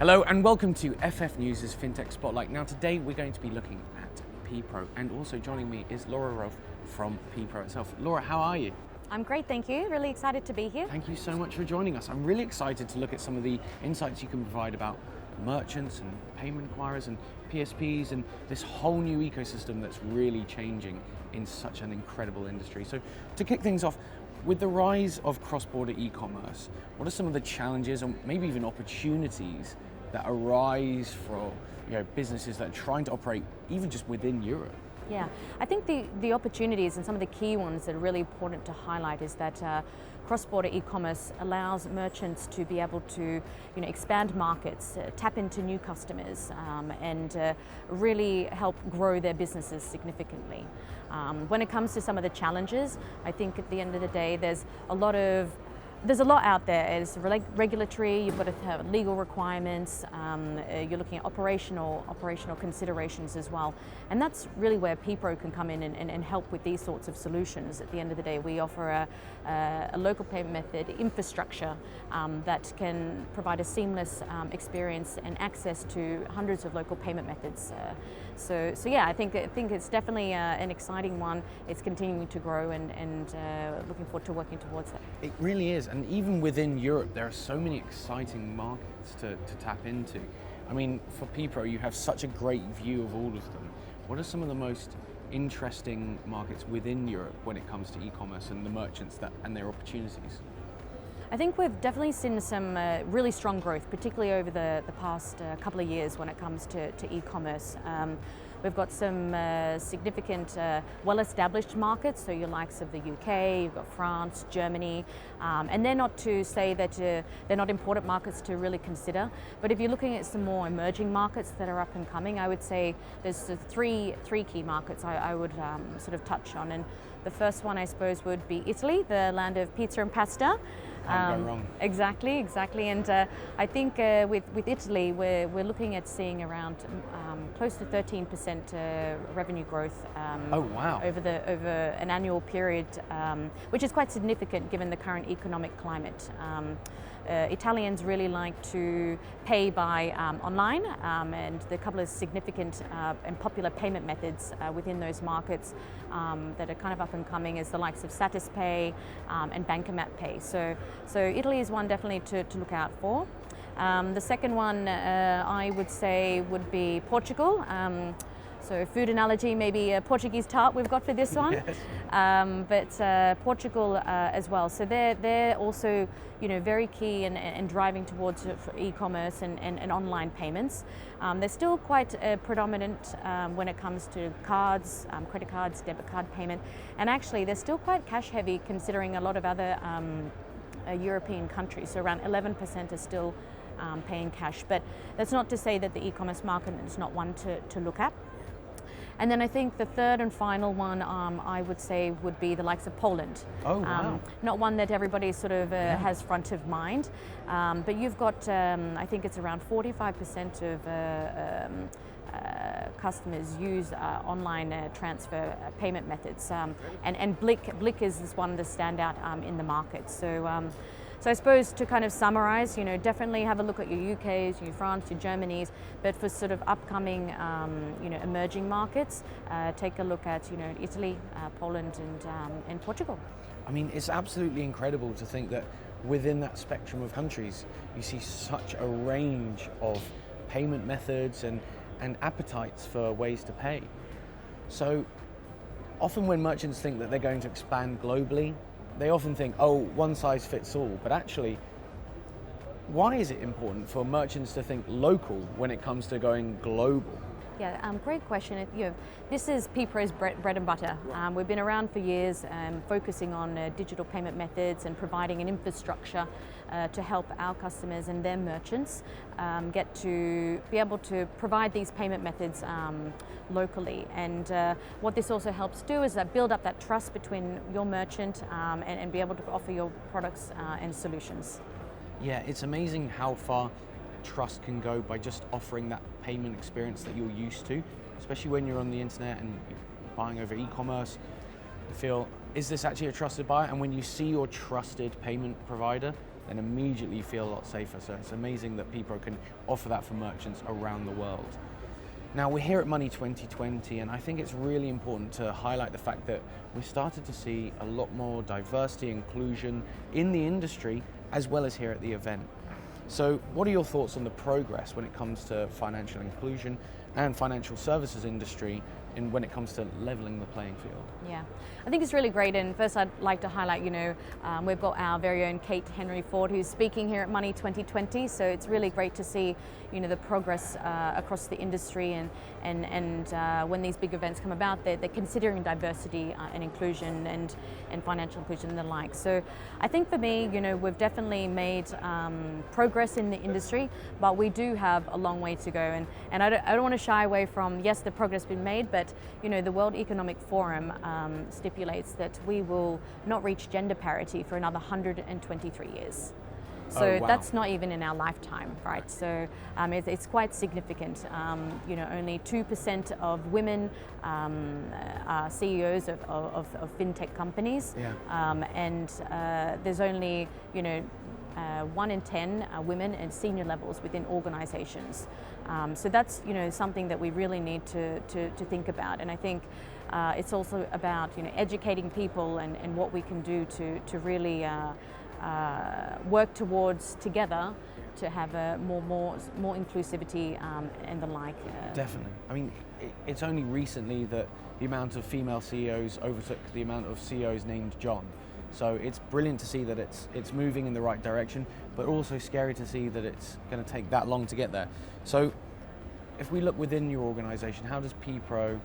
Hello and welcome to FF News' Fintech Spotlight. Now today we're going to be looking at PPRO, and also joining me is Laura Rofe from PPRO itself. Laura, how are you? I'm great, thank you. Really excited to be here. Thank you so much for joining us. I'm really excited to look at some of the insights you can provide about merchants and payment acquirers and PSPs and this whole new ecosystem that's really changing in such an incredible industry. So to kick things off, with the rise of cross-border e-commerce, what are some of the challenges or maybe even opportunities that arise for businesses that are trying to operate even just within Europe? Yeah, I think the opportunities and some of the key ones that are really important to highlight is that cross-border e-commerce allows merchants to be able to expand markets, tap into new customers, and really help grow their businesses significantly. When it comes to some of the challenges, I think at the end of the day there's a lot out there. It's regulatory, you've got to have legal requirements, you're looking at operational considerations as well. And that's really where PPRO can come in and help with these sorts of solutions. At the end of the day, we offer a local payment method infrastructure that can provide a seamless experience and access to hundreds of local payment methods. So yeah, I think it's definitely an exciting one. It's continuing to grow and looking forward to working towards that. It really is, and even within Europe, there are so many exciting markets to tap into. I mean, for PPRO, you have such a great view of all of them. What are some of the most interesting markets within Europe when it comes to e-commerce and the merchants and their opportunities? I think we've definitely seen some really strong growth, particularly over the past couple of years when it comes to e-commerce. We've got some significant, well-established markets, so your likes of the UK, you've got France, Germany, and they're not to say that they're not important markets to really consider, but if you're looking at some more emerging markets that are up and coming, I would say there's three key markets I would sort of touch on, and the first one I suppose would be Italy, the land of pizza and pasta. Can't go wrong. Exactly, and I think with Italy, we're looking at seeing around close to 13% revenue growth. Oh wow! Over an annual period, which is quite significant given the current economic climate. Italians really like to pay by online, and there are a couple of significant and popular payment methods within those markets that are kind of up and coming is the likes of Satispay and Bancomat Pay. So Italy is one definitely to look out for. The second one I would say would be Portugal. So food analogy, maybe a Portuguese tart we've got for this one, yes. But Portugal as well. So they're also very key and driving towards e-commerce and online payments. They're still quite predominant when it comes to cards, credit cards, debit card payment, and actually they're still quite cash heavy considering a lot of other European countries. So around 11% are still paying cash. But that's not to say that the e-commerce market is not one to look at. And then I think the third and final one I would say would be the likes of Poland. Oh, wow. Not one that everybody sort of has front of mind, but you've got, I think it's around 45% of customers use online transfer payment methods, and Blick is one of the standout in the market. So I suppose to kind of summarize, definitely have a look at your UKs, your France, your Germanys, but for sort of upcoming, emerging markets, take a look at, Italy, Poland, and Portugal. I mean, it's absolutely incredible to think that within that spectrum of countries, you see such a range of payment methods and appetites for ways to pay. So often when merchants think that they're going to expand globally, they often think, oh, one size fits all, but actually, why is it important for merchants to think local when it comes to going global? Yeah, great question. This is PPRO's bread and butter. We've been around for years, focusing on digital payment methods and providing an infrastructure to help our customers and their merchants get to be able to provide these payment methods locally. And what this also helps do is build up that trust between your merchant and be able to offer your products and solutions. Yeah, it's amazing how far trust can go by just offering that payment experience that you're used to, especially when you're on the internet and you're buying over e-commerce. You feel, is this actually a trusted buyer? And when you see your trusted payment provider then immediately feel a lot safer. So it's amazing that PPRO can offer that for merchants around the world. Now, we're here at Money 2020, and I think it's really important to highlight the fact that we started to see a lot more diversity, inclusion in the industry, as well as here at the event. So what are your thoughts on the progress when it comes to financial inclusion and financial services industry when it comes to leveling the playing field? Yeah, I think it's really great, and first I'd like to highlight, we've got our very own Kate Henry Ford who's speaking here at Money 2020, so it's really great to see the progress across the industry, and when these big events come about, they're considering diversity and inclusion and financial inclusion and the like. So I think for me, we've definitely made progress in the industry, but we do have a long way to go, and I don't want to shy away from, yes, the progress has been made, but the World Economic Forum stipulates that we will not reach gender parity for another 123 years. So that's not even in our lifetime, right? So it's quite significant. Only 2% of women are CEOs of Fintech companies, and there's only 1 in 10 women at senior levels within organizations. So that's something that we really need to think about, and I think it's also about educating people and what we can do to really work towards together to have a more inclusivity and the like. Definitely. I mean, it's only recently that the amount of female CEOs overtook the amount of CEOs named John. So it's brilliant to see that it's moving in the right direction, but also scary to see that it's going to take that long to get there. So if we look within your organization, how does PPRO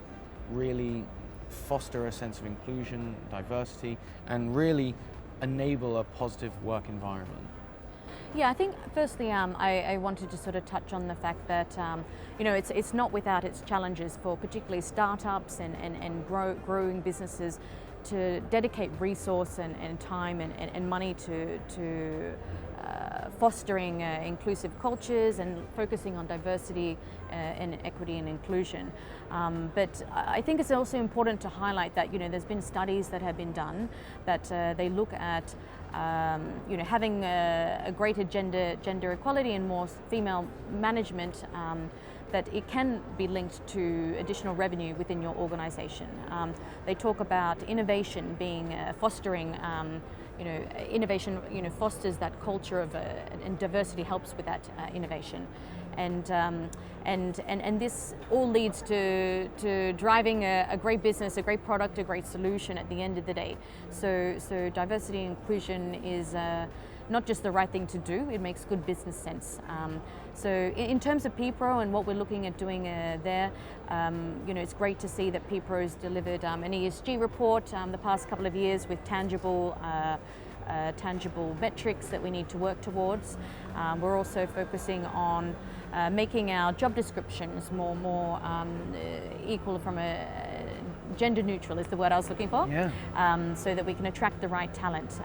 really foster a sense of inclusion, diversity, and really enable a positive work environment? Yeah, I think firstly I wanted to sort of touch on the fact that it's not without its challenges for particularly startups and growing businesses to dedicate resource and time and money to fostering inclusive cultures and focusing on diversity and equity and inclusion. But I think it's also important to highlight that there's been studies that have been done that they look at having a greater gender equality and more female management, that it can be linked to additional revenue within your organization. They talk about innovation being fostering, innovation fosters that culture of and diversity helps with that innovation. And this all leads to driving a great business, a great product, a great solution at the end of the day. So diversity and inclusion is not just the right thing to do, it makes good business sense. So in terms of PPRO and what we're looking at doing there, it's great to see that PPRO's delivered an ESG report the past couple of years with tangible metrics that we need to work towards. We're also focusing on making our job descriptions more equal from a gender neutral is the word I was looking for, so that we can attract the right talent.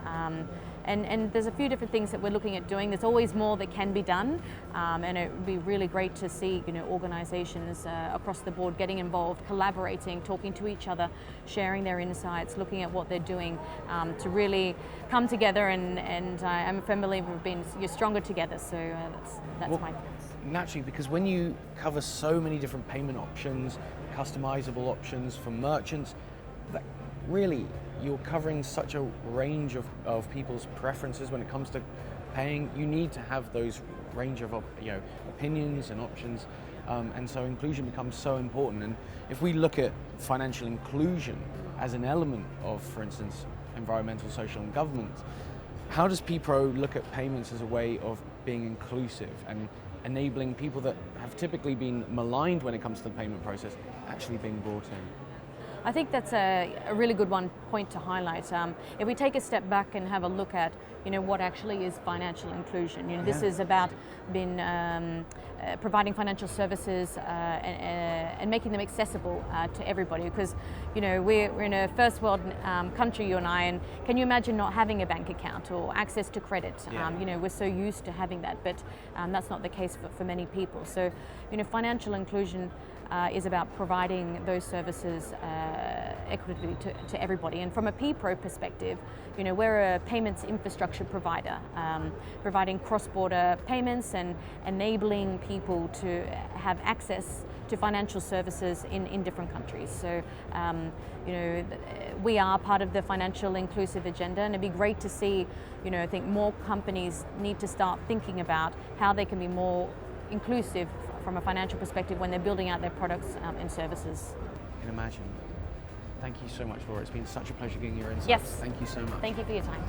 And there's a few different things that we're looking at doing. There's always more that can be done, and it would be really great to see organizations across the board getting involved, collaborating, talking to each other, sharing their insights, looking at what they're doing to really come together. And I'm a firm believer of you're stronger together. So that's my thoughts. Naturally, because when you cover so many different payment options, customizable options for merchants, that really you're covering such a range of people's preferences when it comes to paying. You need to have those range of opinions and options, and so inclusion becomes so important. And if we look at financial inclusion as an element of, for instance, environmental, social and governance, how does PPRO look at payments as a way of being inclusive and enabling people that have typically been maligned when it comes to the payment process actually being brought in? I think that's a really good point to highlight. If we take a step back and have a look at what actually is financial inclusion, this is about providing financial services and making them accessible to everybody, because we're in a first world country, you and I, and can you imagine not having a bank account or access to credit? We're so used to having that, but that's not the case for many people. So financial inclusion is about providing those services equitably to everybody. And from a PPRO perspective, we're a payments infrastructure provider, providing cross-border payments and enabling people to have access to financial services in different countries. So, we are part of the financial inclusive agenda, and it'd be great to see, I think more companies need to start thinking about how they can be more inclusive from a financial perspective when they're building out their products and services. I can imagine. Thank you so much, Laura. It's been such a pleasure getting your insights. Yes. Thank you so much. Thank you for your time.